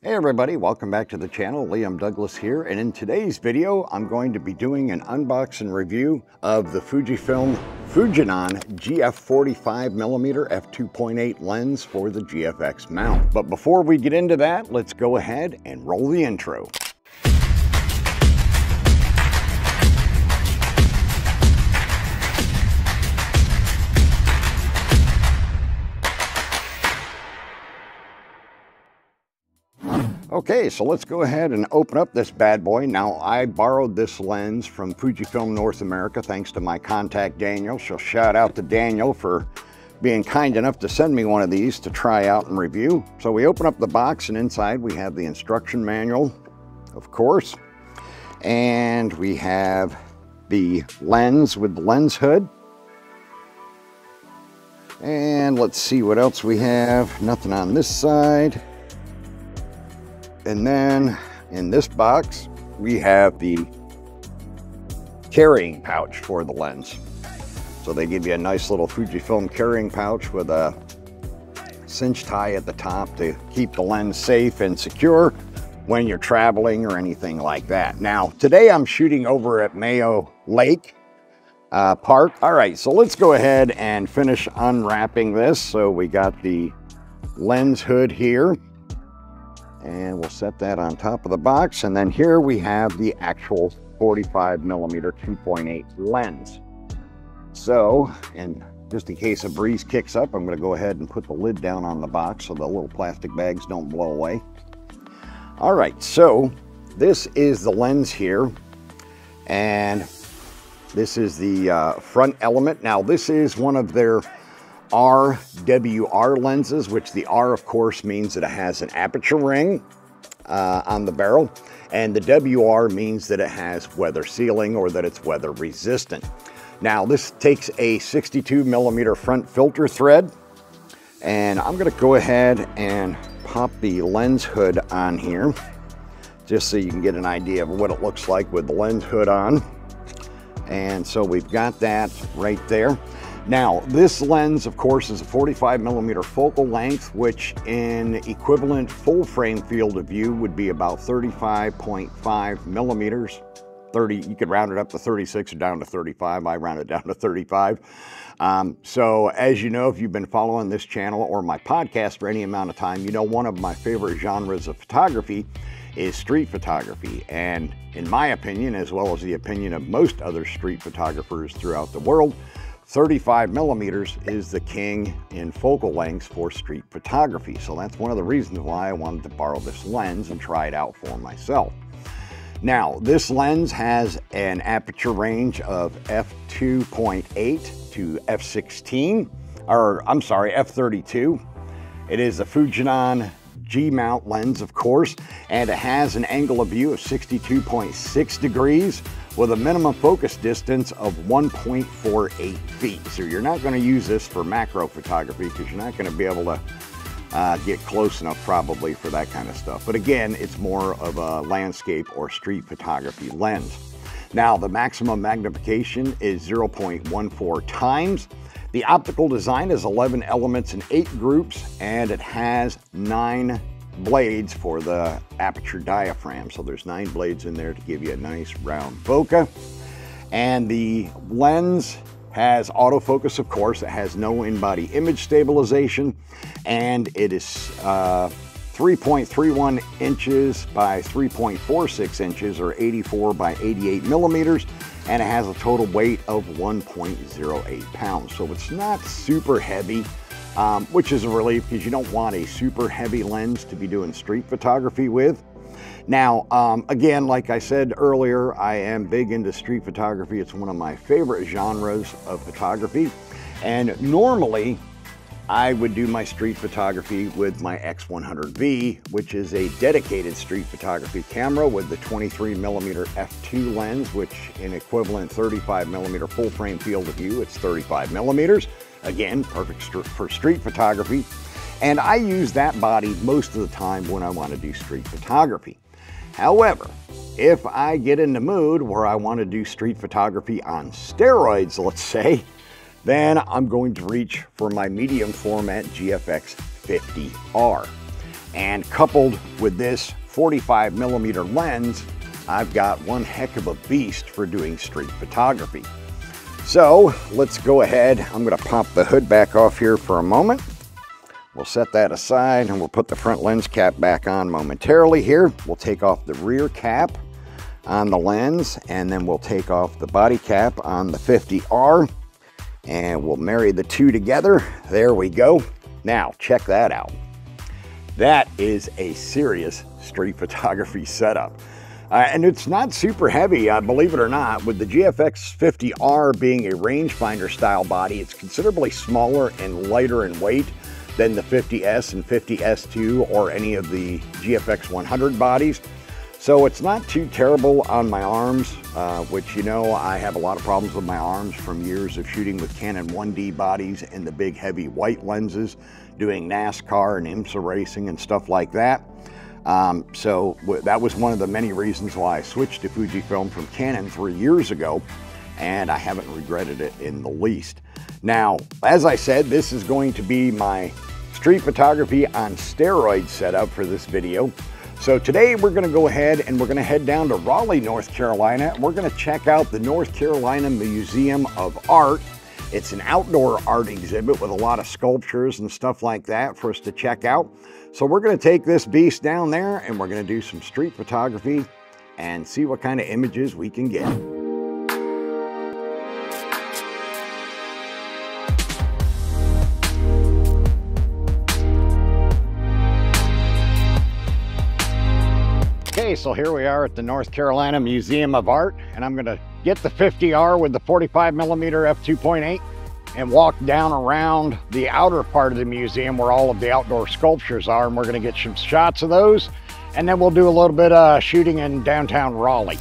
Hey everybody, welcome back to the channel. Liam Douglas here, and in today's video I'm going to be doing an unboxing review of the Fujifilm Fujinon GF 45mm f2.8 lens for the GFX mount. But before we get into that, let's go ahead and roll the intro. Okay, so let's go ahead and open up this bad boy. Now, I borrowed this lens from Fujifilm North America thanks to my contact Daniel. So shout out to Daniel for being kind enough to send me one of these to try out and review. So we open up the box, and inside we have the instruction manual, of course. And we have the lens with the lens hood. And let's see what else we have. Nothing on this side. And then in this box, we have the carrying pouch for the lens. So they give you a nice little Fujifilm carrying pouch with a cinch tie at the top to keep the lens safe and secure when you're traveling or anything like that. Now, today I'm shooting over at Mayo Lake Park. All right, so let's go ahead and finish unwrapping this. So we got the lens hood here. And we'll set that on top of the box. And then here we have the actual 45mm 2.8 lens. So, and just in case a breeze kicks up, I'm going to go ahead and put the lid down on the box so the little plastic bags don't blow away. All right, so this is the lens here. And this is the front element. Now, this is one of their RWR lenses, which the R, of course, means that it has an aperture ring on the barrel, and the WR means that it has weather sealing or that it's weather resistant. Now, this takes a 62mm front filter thread, and I'm going to go ahead and pop the lens hood on here just so you can get an idea of what it looks like with the lens hood on. And so we've got that right there. Now, this lens, of course, is a 45mm focal length, which in equivalent full frame field of view would be about 35.5 millimeters. 30, you could round it up to 36 or down to 35. I round it down to 35. So as you know, if you've been following this channel or my podcast for any amount of time, you know one of my favorite genres of photography is street photography. And in my opinion, as well as the opinion of most other street photographers throughout the world, 35mm is the king in focal lengths for street photography. So that's one of the reasons why I wanted to borrow this lens and try it out for myself. Now, this lens has an aperture range of f2.8 to f16, or I'm sorry, f32. It is a Fujinon G mount lens, of course, and it has an angle of view of 62.6 degrees with a minimum focus distance of 1.48 feet. So you're not going to use this for macro photography because you're not going to be able to get close enough probably for that kind of stuff. But again, it's more of a landscape or street photography lens. Now, the maximum magnification is 0.14 times. The optical design is 11 elements in 8 groups, and it has 9 blades for the aperture diaphragm. So there's 9 blades in there to give you a nice round bokeh. And the lens has autofocus, of course. It has no in-body image stabilization, and it is 3.31 inches by 3.46 inches, or 84 by 88 millimeters, and it has a total weight of 1.08 pounds. So it's not super heavy, which is a relief because you don't want a super heavy lens to be doing street photography with. Now, again, like I said earlier, I am big into street photography. It's one of my favorite genres of photography. And normally, I would do my street photography with my X100V, which is a dedicated street photography camera with the 23mm f2 lens, which in equivalent 35mm full frame field of view, it's 35mm. Again, perfect for street photography. And I use that body most of the time when I want to do street photography. However, if I get in the mood where I want to do street photography on steroids, let's say, then I'm going to reach for my medium format GFX 50R. And coupled with this 45mm lens, I've got one heck of a beast for doing street photography. So let's go ahead. I'm going to pop the hood back off here for a moment. We'll set that aside and we'll put the front lens cap back on momentarily here. We'll take off the rear cap on the lens, and then we'll take off the body cap on the 50R, and we'll marry the two together. There we go. Now check that out. That is a serious street photography setup. And it's not super heavy, believe it or not. With the GFX 50R being a rangefinder style body, it's considerably smaller and lighter in weight than the 50S and 50S2 or any of the GFX 100 bodies. So it's not too terrible on my arms, which, you know, I have a lot of problems with my arms from years of shooting with Canon 1D bodies and the big heavy white lenses, doing NASCAR and IMSA racing and stuff like that. So that was one of the many reasons why I switched to Fujifilm from Canon 3 years ago, and I haven't regretted it in the least. Now, as I said, this is going to be my street photography on steroids setup for this video. So today we're going to go ahead and we're going to head down to Raleigh, North Carolina. We're going to check out the North Carolina Museum of Art. It's an outdoor art exhibit with a lot of sculptures and stuff like that for us to check out. So we're going to take this beast down there and we're going to do some street photography and see what kind of images we can get. Okay, so here we are at the North Carolina Museum of Art, and I'm going to get the 50R with the 45mm f2.8 and walk down around the outer part of the museum where all of the outdoor sculptures are, and we're going to get some shots of those, and then we'll do a little bit of shooting in downtown Raleigh.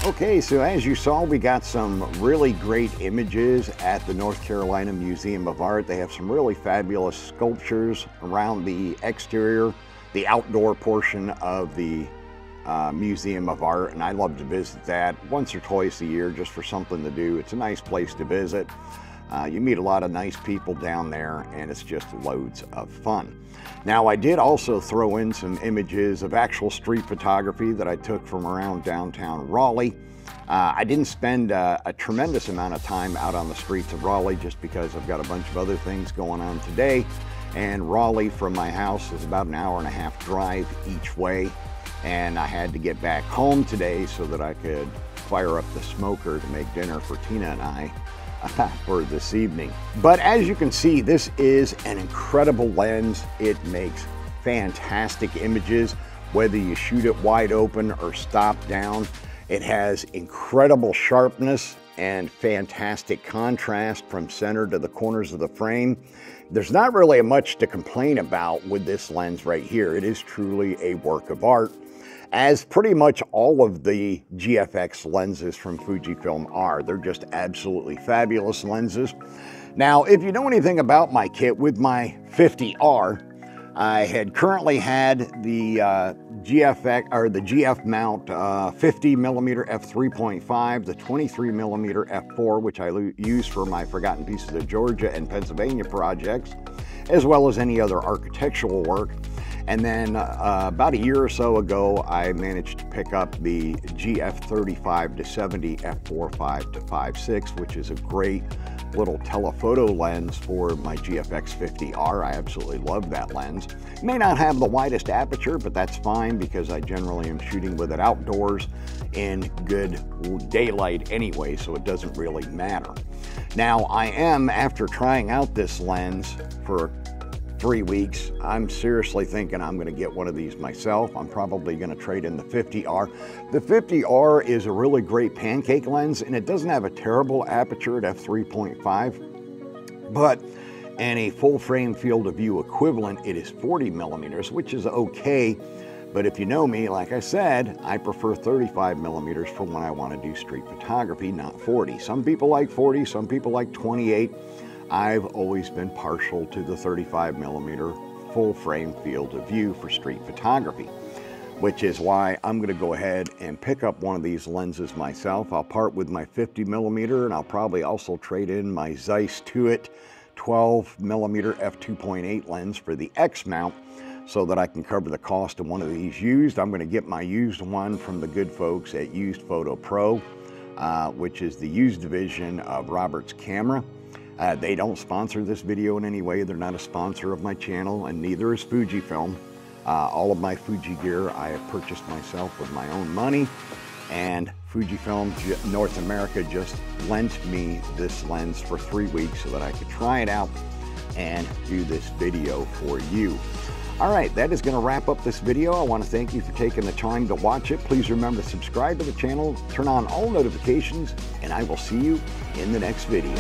Okay, so as you saw, we got some really great images at the North Carolina Museum of Art. They have some really fabulous sculptures around the exterior, the outdoor portion of the Museum of Art, and I love to visit that once or twice a year just for something to do. It's a nice place to visit. You meet a lot of nice people down there, and it's just loads of fun. Now, I did also throw in some images of actual street photography that I took from around downtown Raleigh. I didn't spend a tremendous amount of time out on the streets of Raleigh just because I've got a bunch of other things going on today. And Raleigh from my house is about an hour-and-a-half drive each way. And I had to get back home today so that I could fire up the smoker to make dinner for Tina and I for this evening. But as you can see, this is an incredible lens. It makes fantastic images, whether you shoot it wide open or stop down. It has incredible sharpness and fantastic contrast from center to the corners of the frame. There's not really much to complain about with this lens right here. It is truly a work of art, as pretty much all of the GFX lenses from Fujifilm are. They're just absolutely fabulous lenses. Now, if you know anything about my kit, with my 50R, I had currently had the GFX or the GF mount 50mm f3.5, the 23mm f4, which I use for my Forgotten Pieces of Georgia and Pennsylvania projects, as well as any other architectural work. And then about a year or so ago, I managed to pick up the GF 35-70 f4.5-5.6, which is a great little telephoto lens for my GFX 50R. I absolutely love that lens. It may not have the widest aperture, but that's fine because I generally am shooting with it outdoors in good daylight anyway, so it doesn't really matter. Now, I am, after trying out this lens for 3 weeks. I'm seriously thinking I'm going to get one of these myself. I'm probably going to trade in the 50R. The 50R is a really great pancake lens, and it doesn't have a terrible aperture at f3.5, but in a full frame field of view equivalent, it is 40 millimeters, which is okay. But if you know me, like I said, I prefer 35 millimeters for when I want to do street photography, not 40. Some people like 40, some people like 28. I've always been partial to the 35 millimeter full frame field of view for street photography, which is why I'm going to go ahead and pick up one of these lenses myself. I'll part with my 50 millimeter, and I'll probably also trade in my Zeiss Tuit 12 millimeter f2.8 lens for the X mount, so that I can cover the cost of one of these used. I'm going to get my used one from the good folks at Used Photo Pro, which is the used division of Robert's Camera. They don't sponsor this video in any way. They're not a sponsor of my channel, and neither is Fujifilm. All of my Fuji gear I have purchased myself with my own money, and Fujifilm North America just lent me this lens for 3 weeks so that I could try it out and do this video for you. All right, that is going to wrap up this video. I want to thank you for taking the time to watch it. Please remember to subscribe to the channel, turn on all notifications, and I will see you in the next video.